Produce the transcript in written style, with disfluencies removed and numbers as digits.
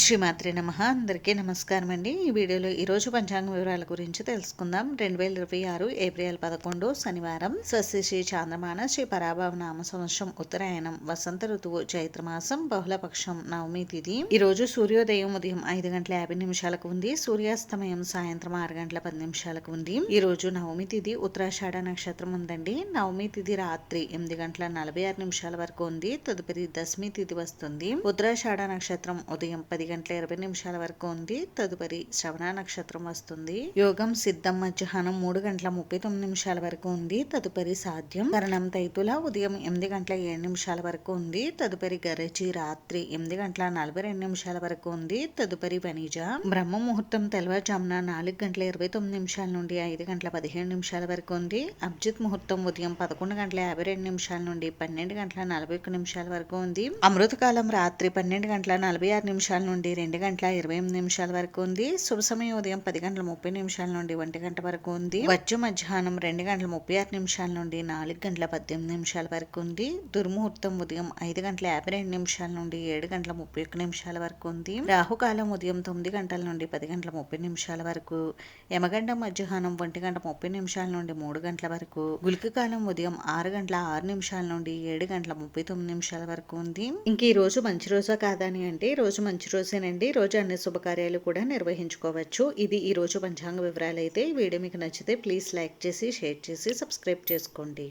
శ్రీమాత్రే నమః. అందరికీ నమస్కారం అండి. ఈ వీడియోలో ఈరోజు పంచాంగ వివరాల గురించి తెలుసుకుందాం. 2026 ఏప్రిల్ 11 శనివారం. స్వస్తి శ్రీ చాంద్రమాన శ్రీ పరాభవ నామ సంవత్సరం ఉత్తరాయణం వసంత ఋతువు చైత్రమాసం బహుళపక్షం నవమి తిథి. ఈ రోజు సూర్యోదయం ఉదయం 5:50 ఉంది. సూర్యాస్తమయం సాయంత్రం 6:10 ఉంది. ఈ రోజు నవమి తిథి ఉత్తరాషాఢ నక్షత్రం ఉందండి. నవమి తిథి రాత్రి 8:46 వరకు ఉంది. తదుపరి దశమి తిథి వస్తుంది. ఉత్తరాషాఢ నక్షత్రం ఉదయం 10:20 వరకు ఉంది. తదుపరి శ్రవణ నక్షత్రం వస్తుంది. యోగం సిద్ధం మధ్యాహ్నం 3:39 వరకు ఉంది. తదుపరి సాధ్యం. కరణం తైతుల ఉదయం 8:07 వరకు ఉంది. తదుపరి గరజి రాత్రి 8:42 వరకు ఉంది. తదుపరి వనిజ. బ్రహ్మ ముహూర్తం తెల్లవారుజామున 4:29 నుండి 5:15 వరకు ఉంది. అభిజిత్ ముహూర్తం ఉదయం 11:52 నుండి 12:41 వరకు ఉంది. అమృతకాలం రాత్రి 12:46 నుండి 2:28 వరకు ఉంది. శుభ సమయం ఉదయం 10:30 నుండి 1 వరకు ఉంది. వర్జ మధ్యాహ్నం 2:36 నుండి 4:18 వరకు ఉంది. దుర్ముహూర్తం ఉదయం 5:52 నుండి 7:31 వరకు ఉంది. రాహుకాలం ఉదయం 9 నుండి 10:30 వరకు. యమగండం మధ్యాహ్నం 1:30 నుండి 3 వరకు. గుళిక కాలం ఉదయం 6:06 నుండి 7:39 వరకు ఉంది. ఇంక ఈ రోజు మంచి రోజా కాదని అంటే ఈ రోజు మంచి రోజేనండి. రోజు అన్ని శుభకార్యాలు కూడా నిర్వహించుకోవచ్చు. ఇది ఈ రోజు పంచాంగ వివరాలు అయితే. ఈ వీడియో మీకు నచ్చితే ప్లీజ్ లైక్ చేసి షేర్ చేసి సబ్స్క్రైబ్ చేసుకోండి.